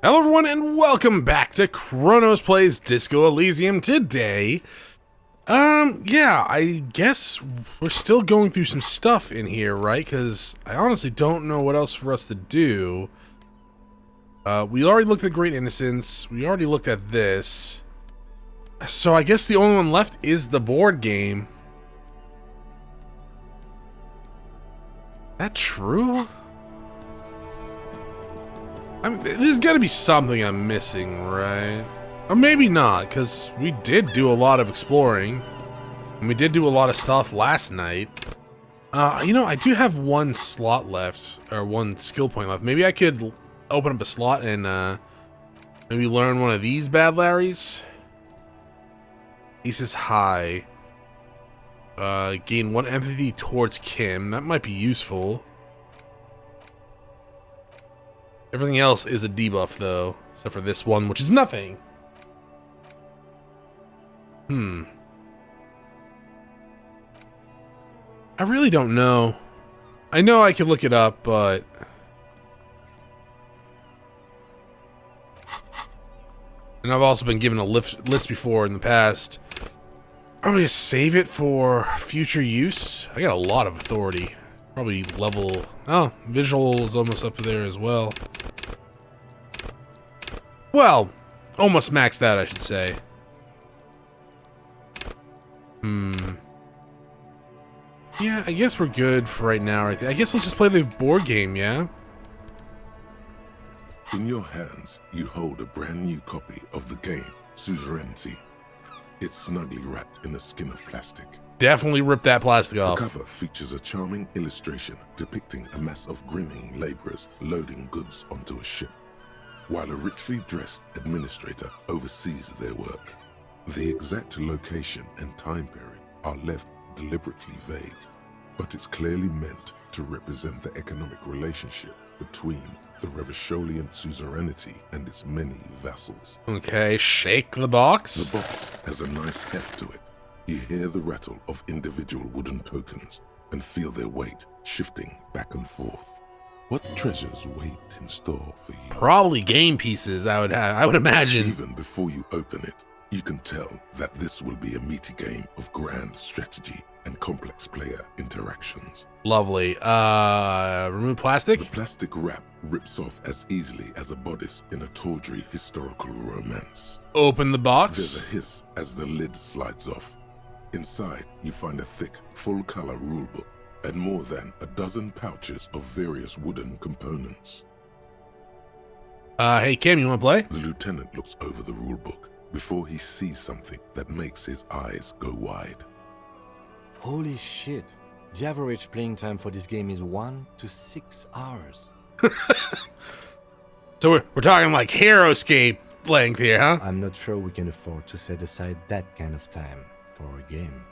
Hello everyone and welcome back to Chronos Plays Disco Elysium. Today, yeah, I guess we're still going through some stuff in here, right? Because I honestly don't know what else for us to do. We already looked at Great Innocence, we already looked at this. So I guess the only one left is the board game. That true? I mean, there's gotta be something I'm missing, right? Or maybe not, because we did do a lot of exploring. And we did do a lot of stuff last night. You know, I do have one slot left, or one skill point left. Maybe I could open up a slot and maybe learn one of these bad Larrys. He says hi. Gain one empathy towards Kim. That might be useful. Everything else is a debuff, though, except for this one, which is nothing. I really don't know. I know I could look it up, but... And I've also been given a list before in the past. Probably just save it for future use. I got a lot of authority. Probably level... Oh, visual is almost up there as well. Well, almost maxed out, I should say. Yeah, I guess we're good for right now, right there. I guess let's just play the board game, yeah? In your hands, you hold a brand new copy of the game, Suzerainty. It's snugly wrapped in a skin of plastic. Definitely rip that plastic off. The cover features a charming illustration depicting a mass of grinning laborers loading goods onto a ship, while a richly dressed administrator oversees their work. The exact location and time period are left deliberately vague, but it's clearly meant to represent the economic relationship between the Revacholian suzerainty and its many vassals. Okay, shake the box. The box has a nice heft to it. You hear the rattle of individual wooden tokens and feel their weight shifting back and forth. What treasures wait in store for you? Probably game pieces, I would imagine. Even before you open it, you can tell that this will be a meaty game of grand strategy and complex player interactions. Lovely. Remove plastic? The plastic wrap rips off as easily as a bodice in a tawdry historical romance. Open the box. There's a hiss as the lid slides off. Inside, you find a thick, full-color rulebook and more than a dozen pouches of various wooden components. Hey Kim, you wanna play? The lieutenant looks over the rulebook before he sees something that makes his eyes go wide. Holy shit. The average playing time for this game is 1 to 6 hours. So we're talking like HeroScape length here, huh? I'm not sure we can afford to set aside that kind of time for a game.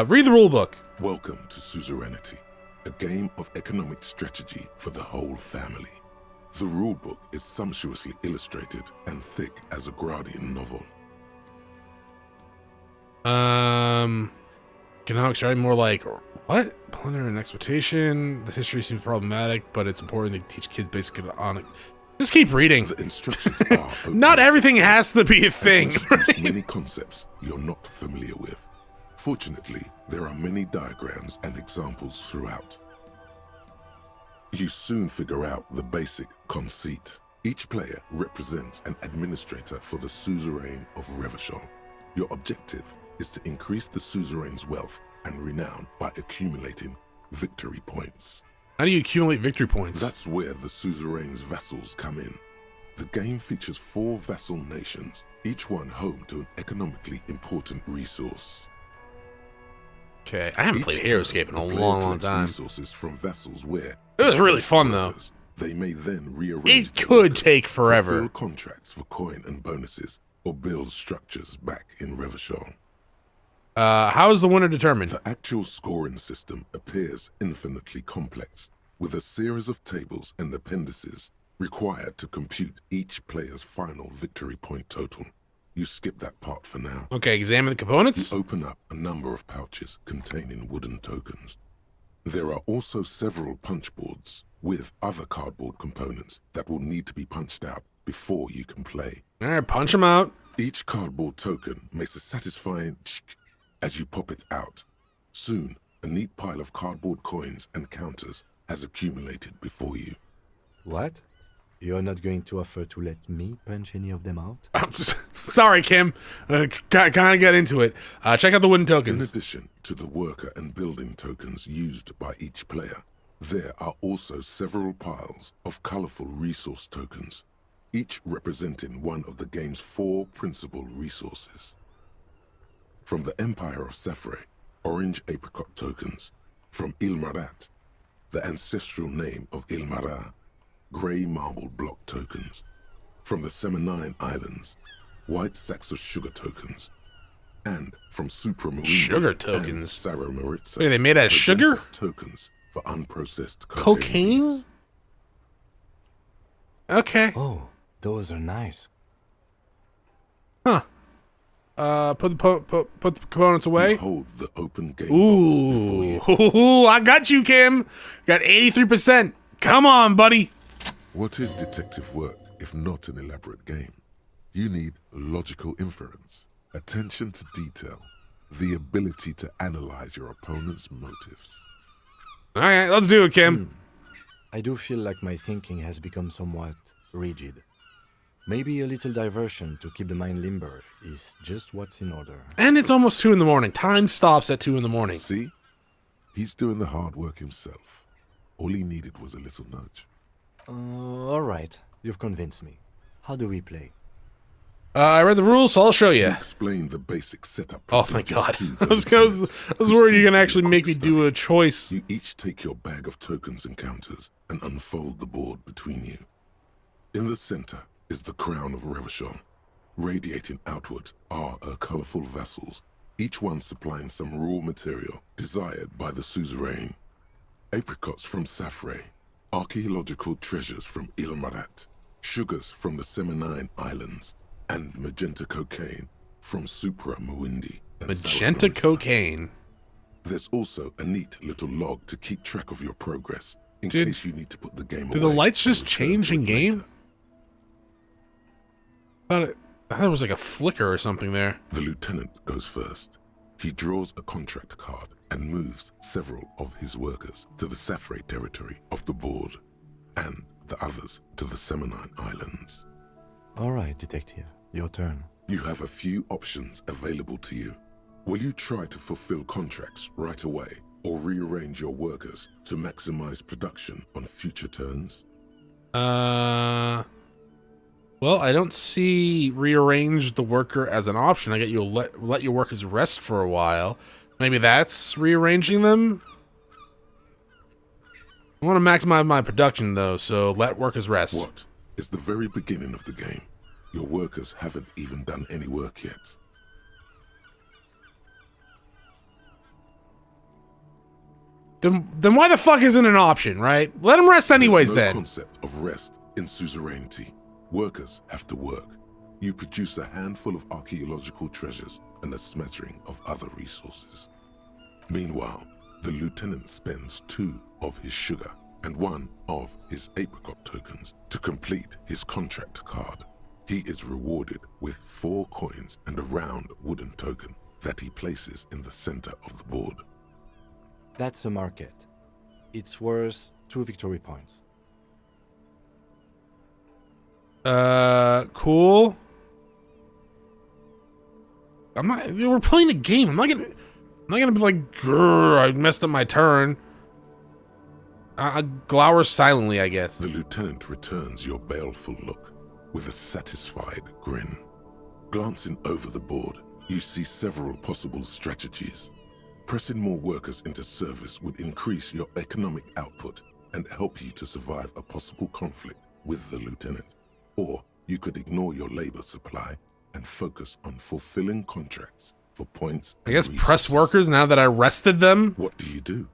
Read the rulebook. Welcome to Suzerainty, a game of economic strategy for the whole family. The rulebook is sumptuously illustrated and thick as a Gradian novel. Economics are more like, what? Plunder and exploitation. The history seems problematic, but it's important to teach kids basic economic. Just keep reading. The instructions are open. Not everything has to be a thing. Right? Many concepts you're not familiar with. Fortunately, there are many diagrams and examples throughout. You soon figure out the basic conceit. Each player represents an administrator for the suzerain of Revachol. Your objective is to increase the suzerain's wealth and renown by accumulating victory points. How do you accumulate victory points? That's where the suzerain's vassals come in. The game features 4 vassal nations, each one home to an economically important resource. Okay, I haven't played HeroScape in a long time. Resources from vassals where it was really fun though. They may then rearrange. It could take forever. Contracts for coin and bonuses, or build structures back in Revachol. How is the winner determined? The actual scoring system appears infinitely complex, with a series of tables and appendices required to compute each player's final victory point total. You skip that part for now. Okay, examine the components. You open up a number of pouches containing wooden tokens. There are also several punch boards with other cardboard components that will need to be punched out before you can play. All right, punch them out. Each cardboard token makes a satisfying tsk as you pop it out. Soon, a neat pile of cardboard coins and counters has accumulated before you. What? You're not going to offer to let me punch any of them out? Sorry, Kim. Kind of get into it. Check out the wooden In tokens. addition to the worker and building tokens used by each player, there are also several piles of colorful resource tokens, each representing one of the game's 4 principal resources. From the Empire of Safre, orange apricot tokens. From Ilmarat, the ancestral name of Ilmara, grey marble block tokens. From the Seminine Islands, white sacks of sugar tokens. And from Supramarine Sugar tokens? Sarah Maritza, Wait, are they made out of sugar? tokens for unprocessed Cocaine? Okay. Oh, those are nice. Huh. Put the components away. Hold the open game box before you. Ooh, I got you, Kim. Got 83%. Come on, buddy. What is detective work if not an elaborate game? You need logical inference, attention to detail, the ability to analyze your opponent's motives. All right, let's do it, Kim. I do feel like my thinking has become somewhat rigid. Maybe a little diversion to keep the mind limber is just what's in order. And it's almost 2 in the morning. Time stops at 2 in the morning. See? He's doing the hard work himself. All he needed was a little nudge. All right, you've convinced me. How do we play? I read the rules, so I'll show you. Explain the basic setup. Oh, thank God. procedures to I was lieutenants. worried you're going to actually make me do a choice. You each take your bag of tokens and counters and unfold the board between you. In the center is the crown of Revachon. Radiating outward are her colorful vessels, each one supplying some raw material desired by the suzerain. Apricots from Safre, archaeological treasures from Ilmarat, sugars from the Seminine Islands, and magenta cocaine from Supra Muindi. Magenta cocaine. There's also a neat little log to keep track of your progress in Did- case you need to put the game away. Did the lights and just return change to it in game? later. I thought it was like a flicker or something there. The lieutenant goes first. He draws a contract card and moves several of his workers to the Safre territory of the board, and the others to the Seminine Islands. All right, detective, your turn. You have a few options available to you. Will you try to fulfill contracts right away, or rearrange your workers to maximize production on future turns? Well, I don't see rearrange the worker as an option. I get you'll let your workers rest for a while. Maybe that's rearranging them? I want to maximize my production, though, so let workers rest. What? It's the very beginning of the game. Your workers haven't even done any work yet. Then why the fuck isn't an option, right? Let them rest anyways, There's no then. concept of rest in suzerainty. Workers have to work. You produce a handful of archaeological treasures and a smattering of other resources. Meanwhile, the lieutenant spends 2 of his sugar and 1 of his apricot tokens to complete his contract card. He is rewarded with 4 coins and a round wooden token that he places in the center of the board. That's a market. It's worth 2 victory points. Cool. I'm not. We're playing a game. I'm not gonna be like, grrr, I messed up my turn. I glower silently, I guess. The lieutenant returns your baleful look with a satisfied grin. Glancing over the board, you see several possible strategies. Pressing more workers into service would increase your economic output and help you to survive a possible conflict with the lieutenant. Or you could ignore your labor supply and focus on fulfilling contracts for points. I guess press workers now that I rested them. What do you do?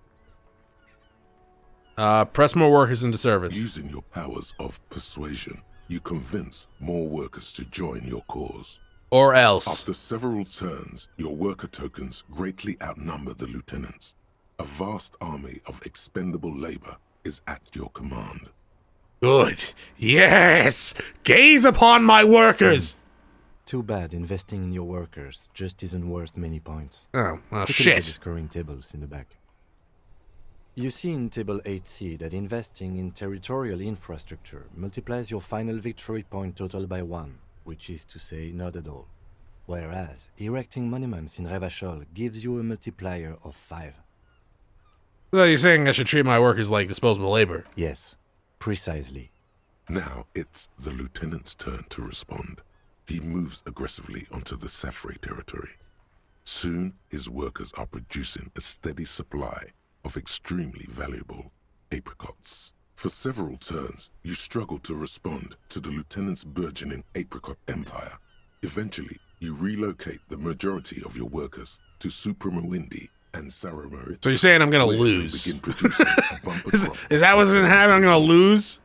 Press more workers into service. Using your powers of persuasion, you convince more workers to join your cause. Or else. After several turns, your worker tokens greatly outnumber the lieutenant's. A vast army of expendable labor is at your command. Good. Yes! Gaze upon my workers! Too bad investing in your workers just isn't worth many points. Oh, well, Take a look at the shit. scoring tables in the back. You see in Table 8C that investing in territorial infrastructure multiplies your final victory point total by 1, which is to say not at all. Whereas erecting monuments in Revachol gives you a multiplier of 5. So you're saying I should treat my workers like disposable labor? Yes, precisely. Now it's the lieutenant's turn to respond. He moves aggressively onto the Safre territory. Soon, his workers are producing a steady supply of extremely valuable apricots. For several turns, you struggle to respond to the lieutenant's burgeoning apricot empire. Eventually, you relocate the majority of your workers to Supremawindi and Saramoritz. So you're saying I'm gonna where they lose? begin producing a bumper Is crop that what's gonna happen? I'm gonna lose?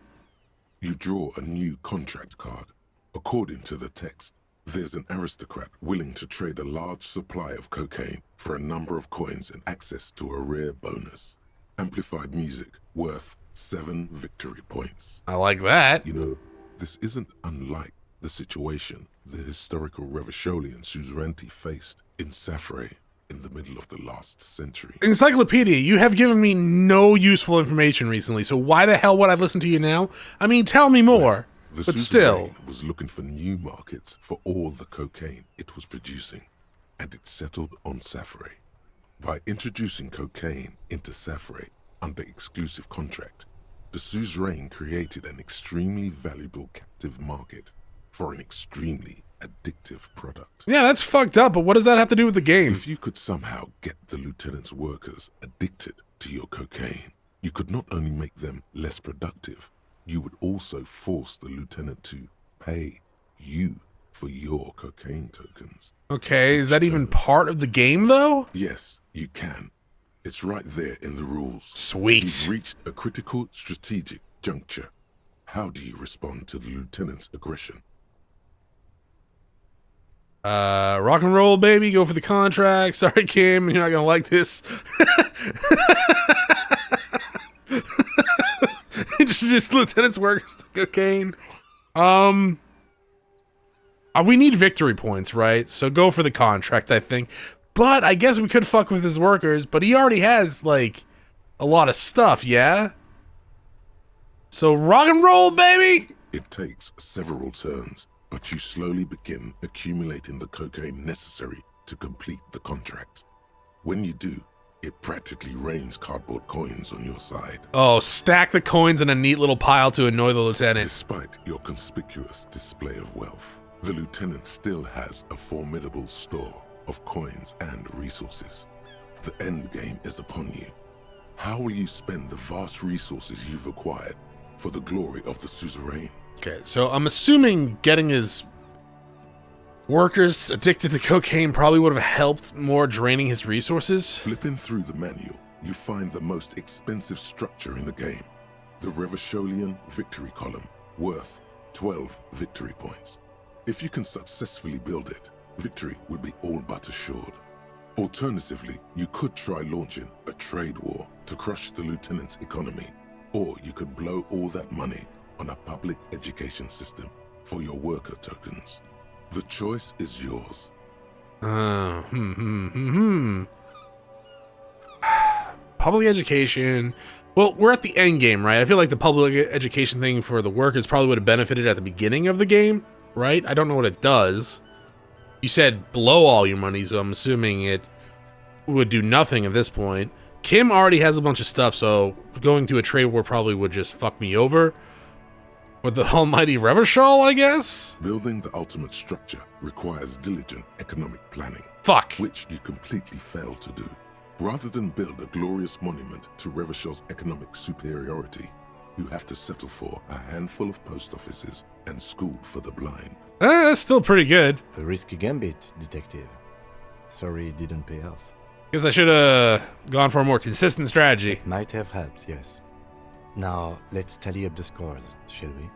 You draw a new contract card. According to the text, there's an aristocrat willing to trade a large supply of cocaine for a number of coins and access to a rare bonus. Amplified music worth 7 victory points. I like that. You know, this isn't unlike the situation the historical Revacholian suzerainty faced in Safre in the middle of the last century. Encyclopedia, you have given me no useful information recently, so why the hell would I listen to you now? I mean, tell me more. The But suzerain still. was looking for new markets for all the cocaine it was producing, and it settled on Safre. By introducing cocaine into Safre under exclusive contract, the suzerain created an extremely valuable captive market for an extremely addictive product. Yeah, that's fucked up, but what does that have to do with the game? If you could somehow get the lieutenant's workers addicted to your cocaine, you could not only make them less productive, you would also force the lieutenant to pay you for your cocaine tokens. Okay, is that even part of the game, though? Yes, you can. It's right there in the rules. Sweet. You've reached a critical strategic juncture. How do you respond to the lieutenant's aggression? Rock and roll, baby. Go for the contract. Sorry, Kim, you're not gonna like this. Introduce lieutenant's workers to cocaine. We need victory points, right? So go for the contract, I think. But I guess we could fuck with his workers, but he already has, like, a lot of stuff, yeah? So rock and roll, baby! It takes several turns, but you slowly begin accumulating the cocaine necessary to complete the contract. When you do, it practically rains cardboard coins on your side. Oh, stack the coins in a neat little pile to annoy the lieutenant. Despite your conspicuous display of wealth, the lieutenant still has a formidable store of coins and resources. The end game is upon you. How will you spend the vast resources you've acquired for the glory of the suzerain? Okay, so I'm assuming getting his workers addicted to cocaine probably would have helped more draining his resources. Flipping through the manual, you find the most expensive structure in the game, the Revacholian victory column, worth 12 victory points. If you can successfully build it, victory would be all but assured. Alternatively, you could try launching a trade war to crush the lieutenant's economy, or you could blow all that money on a public education system for your worker tokens. The choice is yours. Public education. Well, we're at the end game, right? I feel like the public education thing for the workers probably would have benefited at the beginning of the game, right? I don't know what it does. You said blow all your money, so I'm assuming it would do nothing at this point. Kim already has a bunch of stuff, so going to a trade war probably would just fuck me over. With the almighty Revachol, I guess? Building the ultimate structure requires diligent economic planning, Fuck. which you completely fail to do. Rather than build a glorious monument to Revachol's economic superiority, you have to settle for a handful of post offices and school for the blind. That's still pretty good. A risky gambit, detective. Sorry it didn't pay off. Guess I should have gone for a more consistent strategy. Might have helped, yes. Now, let's tally up the scores, shall we?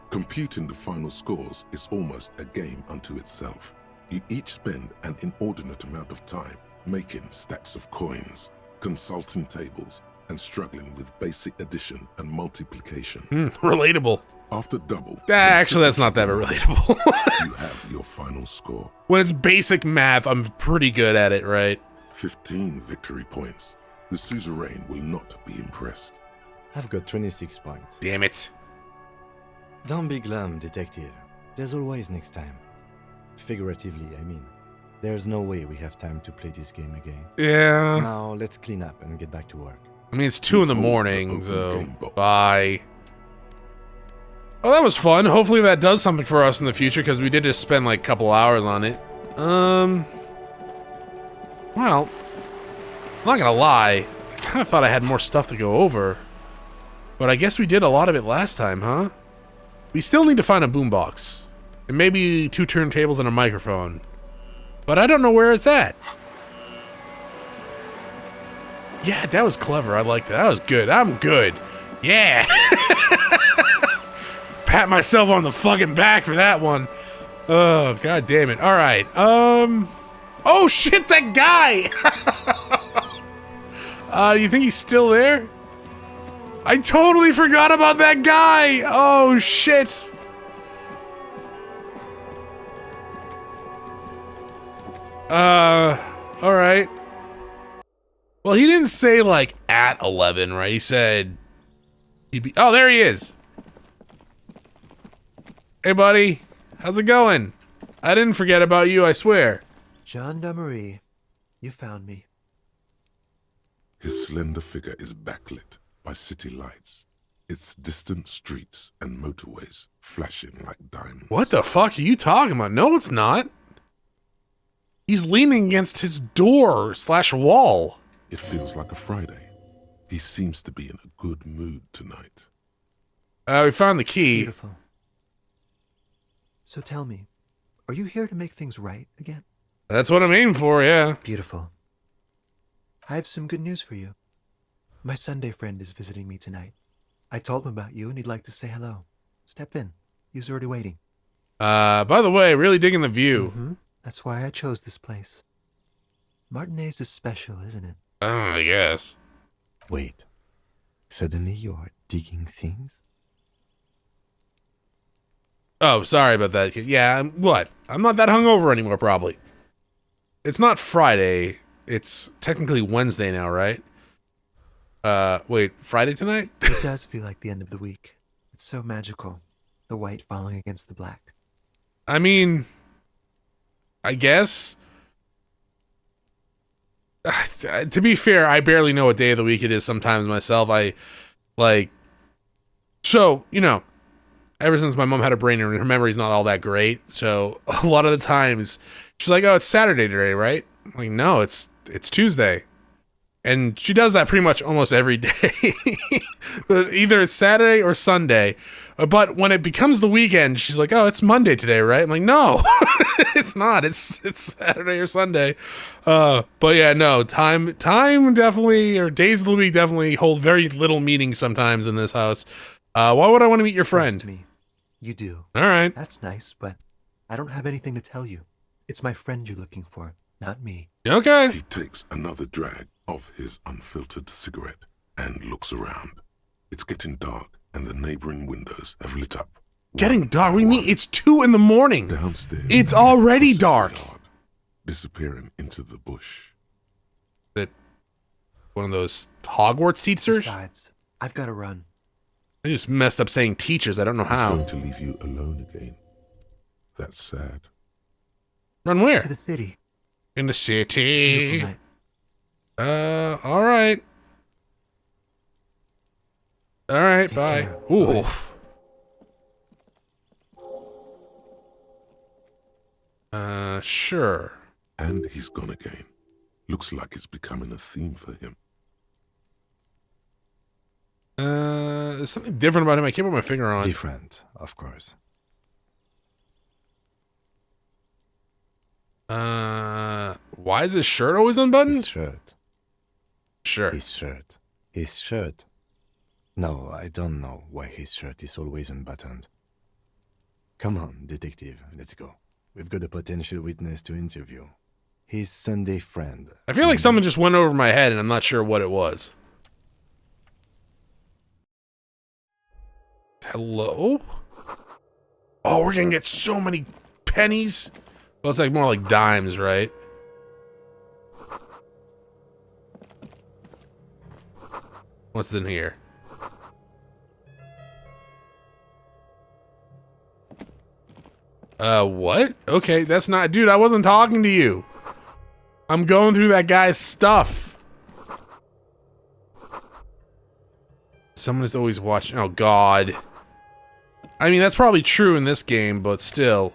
Computing the final scores is almost a game unto itself. You each spend an inordinate amount of time making stacks of coins, consulting tables, and struggling with basic addition and multiplication. Relatable. After double... Actually, that's not that relatable. you have your final score. When it's basic math, I'm pretty good at it, right? 15 victory points. The suzerain will not be impressed. I've got 26 points. Damn it. Don't be glum, detective. There's always next time. Figuratively, I mean. There's no way we have time to play this game again. Yeah. Now, let's clean up and get back to work. I mean, it's 2 in the morning, so bye. Oh, that was fun. Hopefully that does something for us in the future, because we did just spend like a couple hours on it. Well, I'm not gonna lie. I kind of thought I had more stuff to go over. But I guess we did a lot of it last time, huh? We still need to find a boombox. And maybe 2 turntables and a microphone. But I don't know where it's at. Yeah, that was clever. I liked that. That was good. I'm good. Yeah. Pat myself on the fucking back for that one. Oh, god damn it. All right. Oh shit, that guy. You think he's still there? I totally forgot about that guy. Oh shit. All right. Well, he didn't say like at 11, right? He said he'd be. Oh, there he is. Hey, buddy. How's it going? I didn't forget about you, I swear. Gendarmerie, you found me. His slender figure is backlit by city lights, its distant streets and motorways flashing like diamonds. What the fuck are you talking about? No, it's not. He's leaning against his door/wall. It feels like a Friday. He seems to be in a good mood tonight. We found the key. Beautiful. So tell me, are you here to make things right again? That's what I'm aiming for, yeah. Beautiful. I have some good news for you. My Sunday friend is visiting me tonight. I told him about you and he'd like to say hello. Step in. He's already waiting. By the way, really digging the view. That's why I chose this place. Martinez is special, isn't it? I guess. Wait. Suddenly you are digging things? Oh, sorry about that. Yeah, what? I'm not that hungover anymore, probably. It's not Friday. It's technically Wednesday now, right? Wait, Friday tonight? It does feel like the end of the week. It's so magical. The white falling against the black. I mean, I guess. To be fair, I barely know what day of the week it is sometimes myself. So, you know, ever since my mom had a brain injury, her memory's not all that great. So a lot of the times she's like, oh, it's Saturday today, right? I'm like, no, it's Tuesday. And she does that pretty much almost every day. Either it's Saturday or Sunday. But when it becomes the weekend, she's like, oh, it's Monday today, right? I'm like, no, it's not. It's Saturday or Sunday. But yeah, no, time definitely, or days of the week definitely hold very little meaning sometimes in this house. Why would I want to meet your friend? Trust me, you do. All right. That's nice, but I don't have anything to tell you. It's my friend you're looking for, not me. Okay. He takes another drag of his unfiltered cigarette and looks around. It's getting dark and the neighboring windows have lit up. Getting dark? What do you mean? It's 2 in the morning. Downstairs. It's already crosses the dark. yard, disappearing into the bush. That one of those Hogwarts teachers? Besides, I've got to run. I just messed up saying teachers. I don't know He's how. going to leave you alone again. That's sad. Run where? To the city. In the Beautiful city. night. All right. All right, bye. Ooh. Sure. And he's gone again. Looks like it's becoming a theme for him. There's something different about him. I can't put my finger on. Different, of course. Why is his shirt always unbuttoned? His shirt. Sure. His shirt. His shirt. No, I don't know why his shirt is always unbuttoned. Come on, detective, let's go. We've got a potential witness to interview. his Sunday friend. I feel like something just went over my head and I'm not sure what it was. Hello? Oh, we're gonna get so many pennies. Well, it's like more like dimes, right? What's in here? What? Okay, that's not... Dude, I wasn't talking to you. I'm going through that guy's stuff. Someone is always watching... Oh, God. I mean, that's probably true in this game, but still.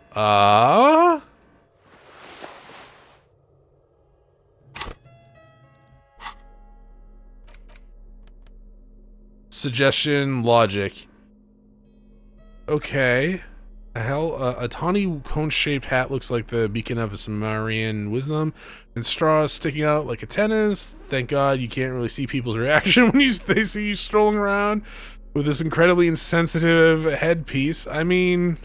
Suggestion, logic. Okay. The hell, a tawny cone-shaped hat looks like the beacon of a Sumerian wisdom, and straws sticking out like antennas. Thank God you can't really see people's reaction when they see you strolling around with this incredibly insensitive headpiece. I mean,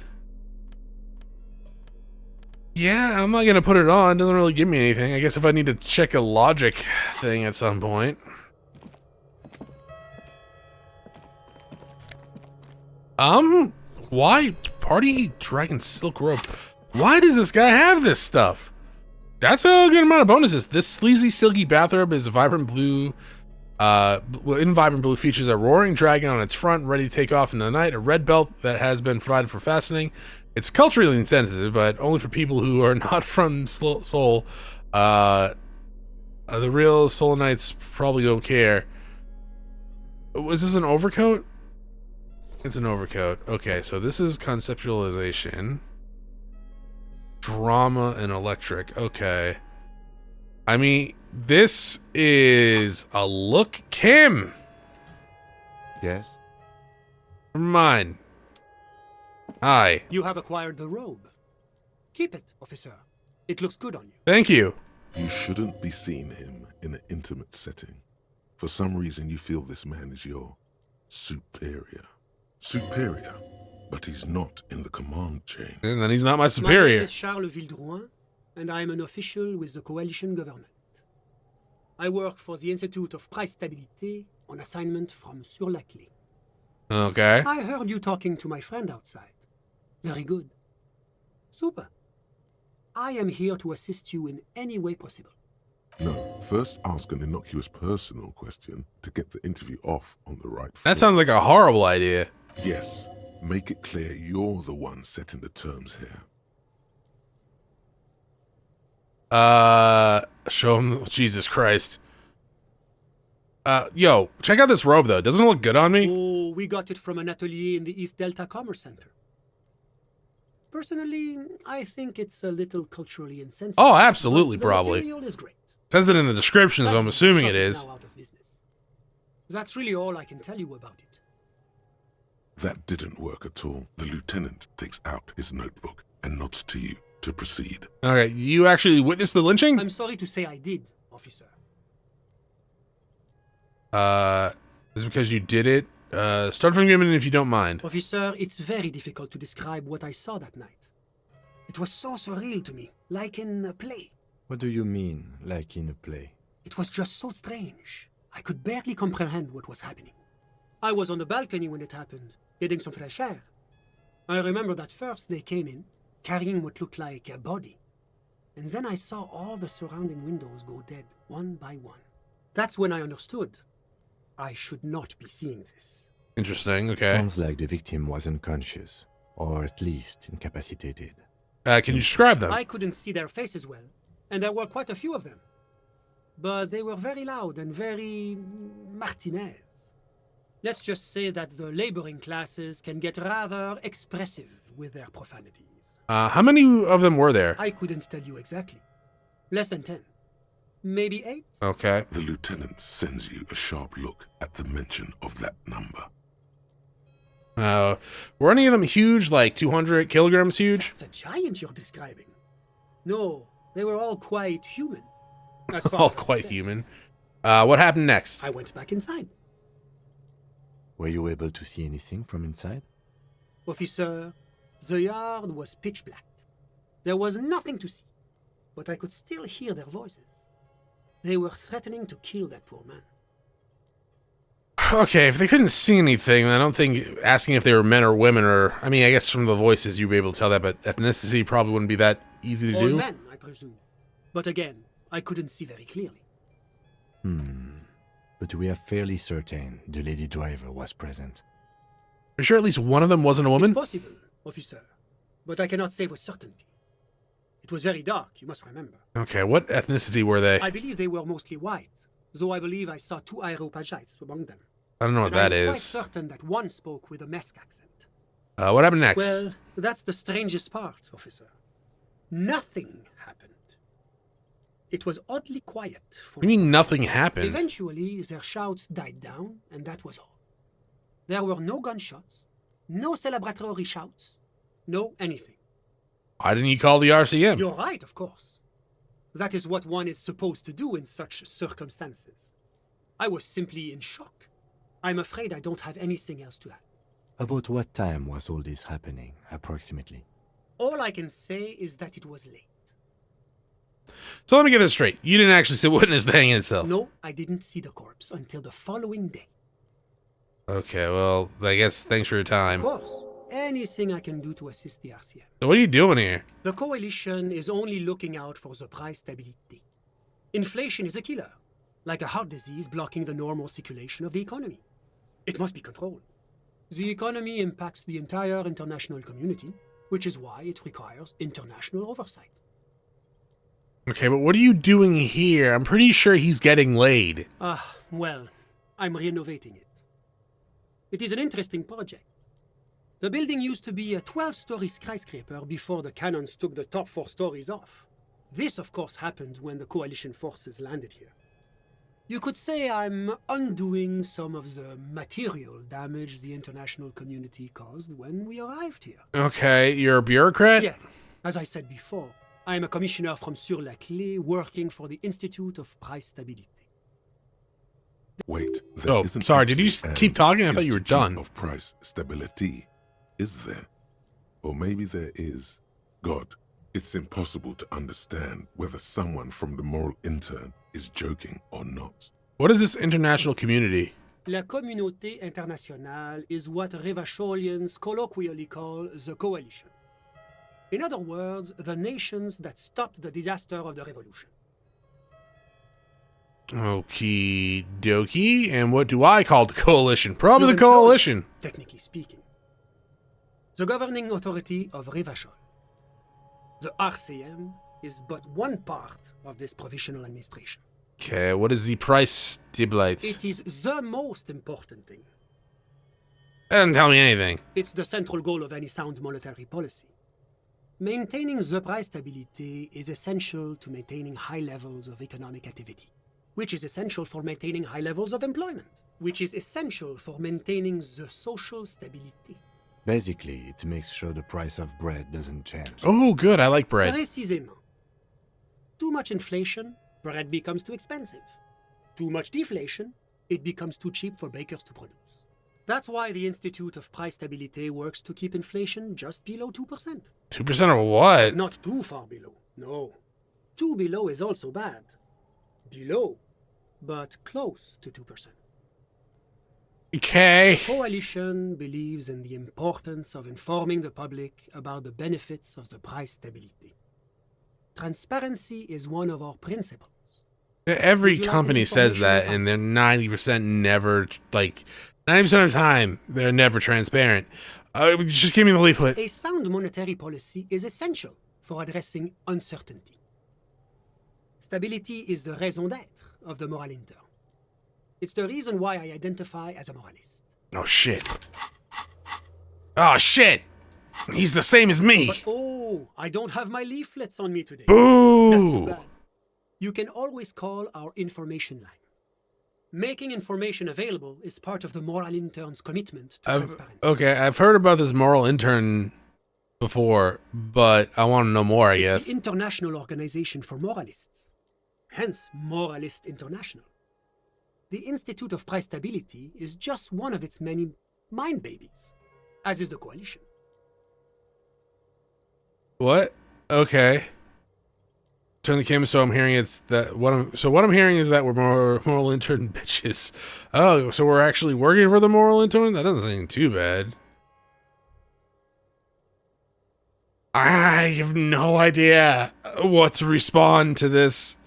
yeah, I'm not gonna put it on. It doesn't really give me anything. I guess if I need to check a logic thing at some point. Why? Party Dragon Silk Robe. Why does this guy have this stuff? That's a good amount of bonuses. This sleazy, silky bathrobe is a vibrant blue. In vibrant blue features a roaring dragon on its front, ready to take off in the night. A red belt that has been provided for fastening. It's culturally insensitive, but only for people who are not from Seoul. The real Solonites probably don't care. Was this an overcoat? It's an overcoat. Okay, so this is conceptualization. Drama and electric. Okay. I mean, this is a look. Kim! Yes? Never mind. Hi. You have acquired the robe. Keep it, officer. It looks good on you. Thank you. You shouldn't be seeing him in an intimate setting. For some reason, you feel this man is your superior. Superior, but he's not in the command chain. And then he's not my My superior. name is Charles Vildrouin, and I am an official with the coalition government. I work for the Institute of Price Stabilité on assignment from Sur la Clé. Okay. I heard you talking to my friend outside. Very good. Super. I am here to assist you in any way possible. No, first ask an innocuous personal question to get the interview off on the right foot. That sounds like a horrible idea. Yes, make it clear you're the one setting the terms here. Show him. Jesus Christ. Yo, check out this robe though. Doesn't it look good on me? Oh, we got it from an atelier in the East Delta Commerce Center. Personally, I think it's a little culturally insensitive. Oh, absolutely, but the probably. material is great. Says it in the description, so I'm assuming it is. Now out of business. That's really all I can tell you about it. That didn't work at all. The lieutenant takes out his notebook and nods to you to proceed. Okay, you actually witnessed the lynching? I'm sorry to say I did, officer. Is it because you did it? Start from the beginning if you don't mind. Officer, it's very difficult to describe what I saw that night. It was so surreal to me, like in a play. What do you mean, like in a play? It was just so strange. I could barely comprehend what was happening. I was on the balcony when it happened, getting some fresh air. I remember that first they came in, carrying what looked like a body. And then I saw all the surrounding windows go dead, one by one. That's when I understood. I should not be seeing this. Interesting, okay. Sounds like the victim was unconscious, or at least incapacitated. Can you describe them? I couldn't see their faces well, and there were quite a few of them. But they were very loud and very Martinez. Let's just say that the laboring classes can get rather expressive with their profanities. How many of them were there? I couldn't tell you exactly. Less than 10. Maybe 8? Okay. The lieutenant sends you a sharp look at the mention of that number. Were any of them huge, like 200 kilograms huge? It's a giant you're describing. No, they were all quite human. As far All as I quite could human. What happened next? tell. I went back inside. Were you able to see anything from inside? Officer, the yard was pitch black. There was nothing to see. but I could still hear their voices. They were threatening to kill that poor man. Okay, if they couldn't see anything, I don't think asking if they were men or women, or I mean, I guess from the voices you'd be able to tell that, but ethnicity probably wouldn't be that easy to All do. men, I presume. But again, I couldn't see very clearly. But we are fairly certain the lady driver was present. Are you sure at least one of them wasn't a woman? It's possible, officer, but I cannot say with certainty. It was very dark, you must remember. Okay, what ethnicity were they? I believe they were mostly white, though I believe I saw 2 Aeropagites among them. I don't know what And that I'm quite is. certain that one spoke with a Mesk accent. What happened next? Well, that's the strangest part, officer. Nothing happened. It was oddly quiet for What do you mean nothing happened? Eventually, their shouts died down, and that was all. There were no gunshots, no celebratory shouts, no anything. Why didn't you call the RCM? You're right, of course. That is what one is supposed to do in such circumstances. I was simply in shock. I'm afraid I don't have anything else to add. About what time was all this happening, approximately? All I can say is that it was late. So let me get this straight. You didn't actually see witness the hanging itself. No, I didn't see the corpse until the following day. Okay, well, I guess thanks for your time. Of course, anything I can do to assist the RCM. So what are you doing here? The coalition is only looking out for the price stability. Inflation is a killer, like a heart disease blocking the normal circulation of the economy. It must be controlled. The economy impacts the entire international community, which is why it requires international oversight. Okay, but what are you doing here? I'm pretty sure he's getting laid. Well, I'm renovating it. It is an interesting project. The building used to be a 12-story skyscraper before the cannons took the top 4 stories off. This, of course, happened when the coalition forces landed here. You could say I'm undoing some of the material damage the international community caused when we arrived here. Okay, you're a bureaucrat? Yes, as I said before, I am a commissioner from Sur-la-Clé working for the Institute of Price Stability. Wait, Oh, isn't sorry, did you actually keep an talking? I thought you were Institute done. Of price stability, is there? Or maybe there is. God, it's impossible to understand whether someone from the moral intern is joking or not. What is this international community? La Communauté Internationale is what Revacholians colloquially call the coalition. In other words, the nations that stopped the disaster of the revolution. Okie dokie. And what do I call the coalition? Probably Your the coalition. employer, technically speaking. The governing authority of Revachol. The RCM is but one part of this provisional administration. Okay, what is the price stability? It is the most important thing. That doesn't tell me anything. It's the central goal of any sound monetary policy. Maintaining the price stability is essential to maintaining high levels of economic activity, which is essential for maintaining high levels of employment, which is essential for maintaining the social stability. Basically, it makes sure the price of bread doesn't change. Oh, good. I like bread. Précisément. Too much inflation, bread becomes too expensive. Too much deflation, it becomes too cheap for bakers to produce. That's why the Institute of Price Stability works to keep inflation just below 2%. 2% of what? Not too far below, no. Too below is also bad. Below, but close to 2%. Okay. Coalition believes in the importance of informing the public about the benefits of the price stability. Transparency is one of our principles. Every Would you like company any says that, information and they're 90% never, 90% of the time, they're never transparent. Just give me the leaflet. A sound monetary policy is essential for addressing uncertainty. Stability is the raison d'être of the moral intern. It's the reason why I identify as a moralist. Oh, shit. Oh, shit. He's the same as me. But I don't have my leaflets on me today. Boo. That's too bad. You can always call our information line. Making information available is part of the moral intern's commitment to transparency. Okay, I've heard about this moral intern before, but I want to know more, I It's guess. the International Organization for Moralists. Hence, Moralist International. The Institute of Price Stability is just one of its many mind babies, as is the coalition. What? Okay. Turn the camera so I'm hearing what I'm hearing is that we're more moral intern bitches. Oh, so we're actually working for the moral intern? That doesn't seem too bad. I have no idea what to respond to this.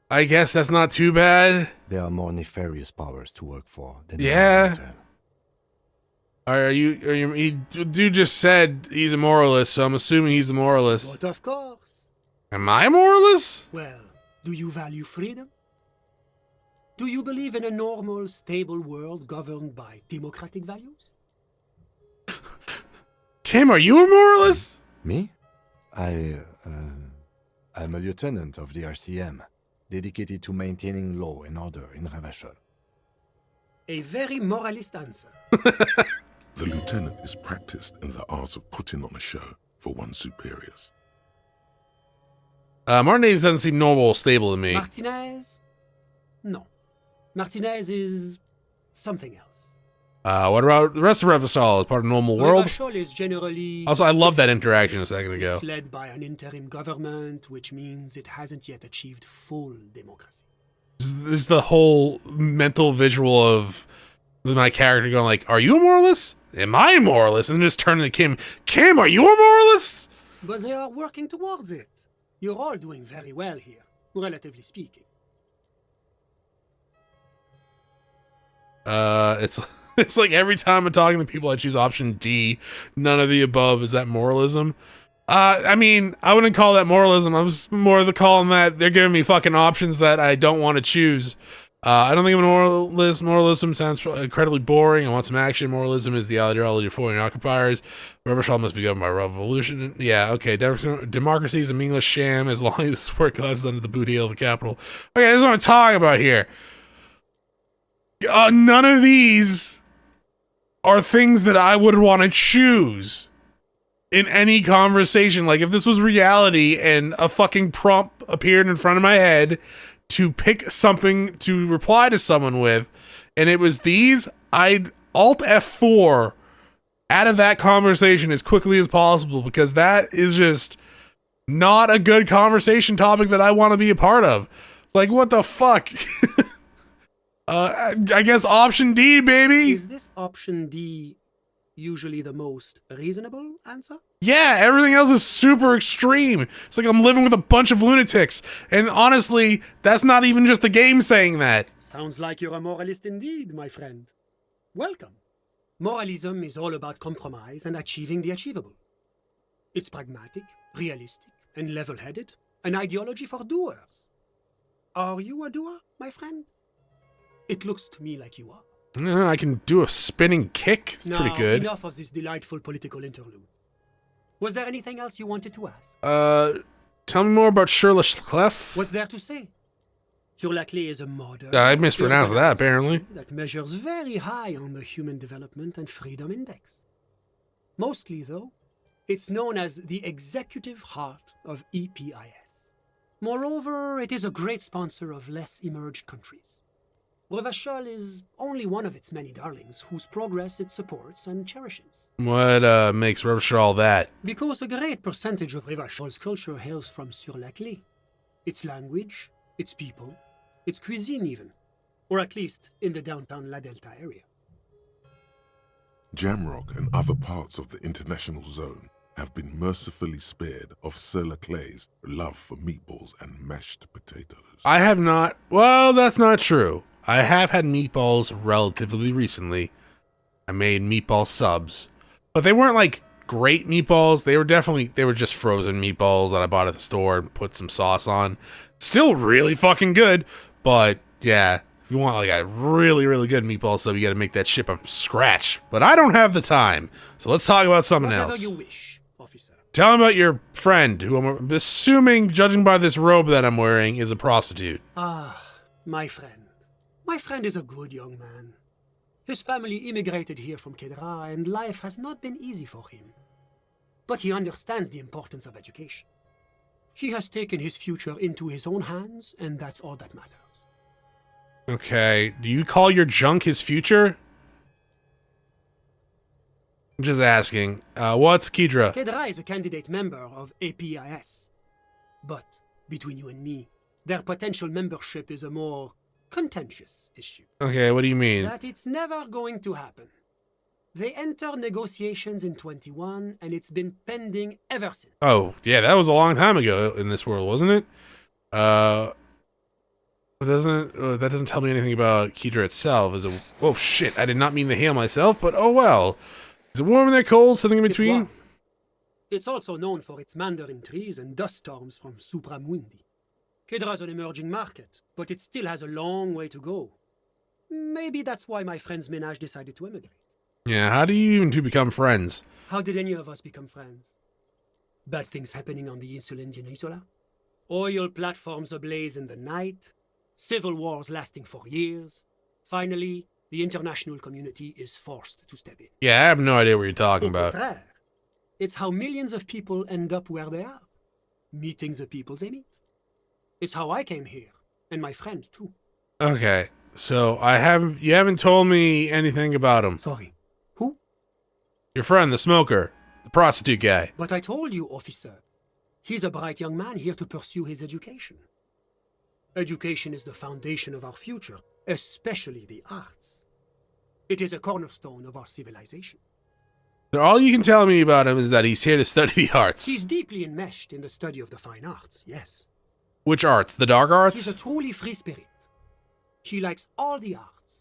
I guess that's not too bad. There are more nefarious powers to work for than Yeah. He dude just said he's a moralist, so I'm assuming he's a moralist. But of course. Am I a moralist? Well, do you value freedom? Do you believe in a normal, stable world governed by democratic values? Kim, are you a moralist? Me? I'm a lieutenant of the RCM, dedicated to maintaining law and order in Ravachol. A very moralist answer. The lieutenant is practiced in the art of putting on a show for one's superiors. Martinez doesn't seem normal or stable to me. Martinez? No. Martinez is something else. What about the rest of Revachol? Is part of the normal world? Revachol is generally... Also, I love that interaction a second ago. It's led by an interim government, which means it hasn't yet achieved full democracy. This is the whole mental visual of my character going like, are you a moralist? Am I a moralist? And then just turning to Kim. Kim, are you a moralist? But they are working towards it. You're all doing very well here, relatively speaking. It's like every time I'm talking to people, I choose option D. None of the above. Is that moralism? I mean, I wouldn't call that moralism. I was more the calling that they're giving me fucking options that I don't want to choose. I don't think I'm a moralist. Moralism sounds incredibly boring. I want some action. Moralism is the ideology of foreign occupiers. Revachol must be governed by revolution. Yeah, okay. Democracy is a meaningless sham as long as the work class is under the boot heel of the capital. Okay, this is what I'm talking about here. None of these are things that I would want to choose in any conversation. Like, if this was reality and a fucking prompt appeared in front of my head to pick something to reply to someone with, and it was these, I'd Alt F4 out of that conversation as quickly as possible, because that is just not a good conversation topic that I want to be a part of. Like, what the fuck? I guess option D, baby. Is this option D usually the most reasonable answer? Yeah, everything else is super extreme. It's like I'm living with a bunch of lunatics. And honestly, that's not even just the game saying that. Sounds like you're a moralist indeed, my friend. Welcome. Moralism is all about compromise and achieving the achievable. It's pragmatic, realistic, and level-headed. An ideology for doers. Are you a doer, my friend? It looks to me like you are. I can do a spinning kick. It's pretty good. Enough of this delightful political interlude. Was there anything else you wanted to ask? Tell me more about Sur-la-Clef. What's there to say? Sur-la-Clef is a modern... I mispronounced that, apparently. ...that measures very high on the Human Development and Freedom Index. Mostly, though, it's known as the executive heart of EPIS. Moreover, it is a great sponsor of less emerged countries. Revachol is only one of its many darlings whose progress it supports and cherishes. What makes Revachol that? Because a great percentage of Revachol's culture hails from Sur-la-Clef. Its language, its people, its cuisine even. Or at least in the downtown La Delta area. Jamrock and other parts of the international zone have been mercifully spared of Sur-la-Clef's love for meatballs and mashed potatoes. I have not... Well, that's not true. I have had meatballs relatively recently. I made meatball subs. But they weren't like great meatballs. They were just frozen meatballs that I bought at the store and put some sauce on. Still really fucking good. But yeah, if you want like a really, really good meatball sub, you gotta make that shit from scratch. But I don't have the time. So let's talk about something else. Whatever you wish, officer. Tell me about your friend, who I'm assuming, judging by this robe that I'm wearing, is a prostitute. Ah, my friend. My friend is a good young man. His family immigrated here from Kedra, and life has not been easy for him. But he understands the importance of education. He has taken his future into his own hands, and that's all that matters. Okay, do you call your junk his future? Just asking. What's Kedra? Kedra is a candidate member of APIS. But, between you and me, their potential membership is a more contentious issue. Okay, what do you mean? That it's never going to happen. They entered negotiations in 21, and it's been pending ever since. Oh, yeah, that was a long time ago in this world, wasn't it? That doesn't tell me anything about Kedra itself. Is it? Oh shit! I did not mean to hail myself, but oh well. Is it warm in there, cold, something in between? It's also known for its mandarin trees and dust storms from Supramundi. Kedra's an emerging market, but it still has a long way to go. Maybe that's why my friend's menage decided to emigrate. Yeah, how do you even two become friends? How did any of us become friends? Bad things happening on the Insulindian Isola? Oil platforms ablaze in the night? Civil wars lasting for years? Finally, the international community is forced to step in. Yeah, I have no idea what you're talking Au about. contraire, it's how millions of people end up where they are, meeting the people they meet. It's how I came here, and my friend too. Okay, so you haven't told me anything about him. Sorry, who? Your friend, the smoker, the prostitute guy. But I told you, officer. He's a bright young man here to pursue his education. Education is the foundation of our future, especially the arts. It is a cornerstone of our civilization. So all you can tell me about him is that he's here to study the arts. He's deeply enmeshed in the study of the fine arts, yes. Which arts? The dark arts? He's a truly free spirit. He likes all the arts.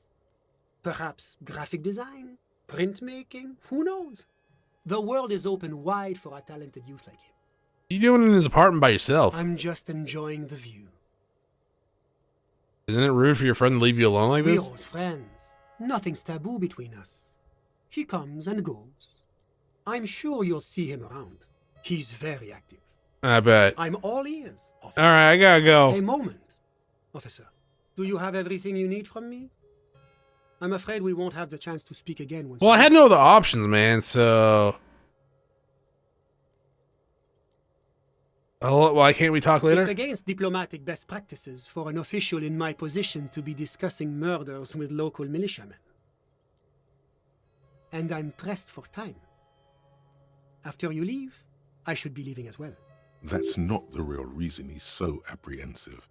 Perhaps graphic design, printmaking, who knows? The world is open wide for a talented youth like him. You doing it in his apartment by yourself? I'm just enjoying the view. Isn't it rude for your friend to leave you alone like We're this? old friends. Nothing's taboo between us. He comes and goes. I'm sure you'll see him around. He's very active. I bet. I'm all ears, officer. Alright, I gotta go. A moment, officer. Do you have everything you need from me? I'm afraid we won't have the chance to speak again once. Well, I had no other options, man, so... Oh, why can't we talk It's later? against diplomatic best practices for an official in my position to be discussing murders with local militiamen. And I'm pressed for time. After you leave, I should be leaving as well. That's not the real reason he's so apprehensive.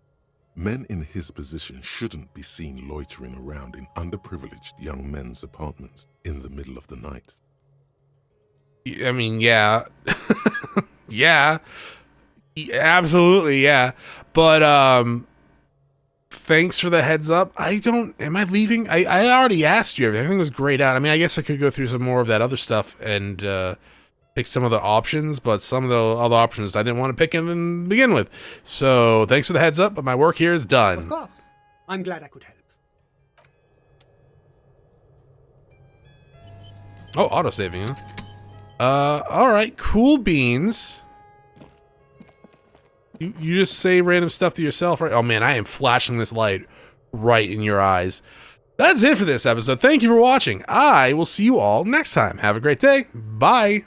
Men in his position shouldn't be seen loitering around in underprivileged young men's apartments in the middle of the night. I mean, yeah. Yeah. Absolutely, yeah. But, thanks for the heads up. Am I leaving? I already asked you. Everything was grayed out. I mean, I guess I could go through some more of that other stuff and, pick some of the options, but some of the other options I didn't want to pick in begin with. So, thanks for the heads up, but my work here is Of done. course. I'm glad I could help. Oh, autosaving, huh? Alright, cool beans. You just say random stuff to yourself, right? Oh man, I am flashing this light right in your eyes. That's it for this episode. Thank you for watching. I will see you all next time. Have a great day. Bye.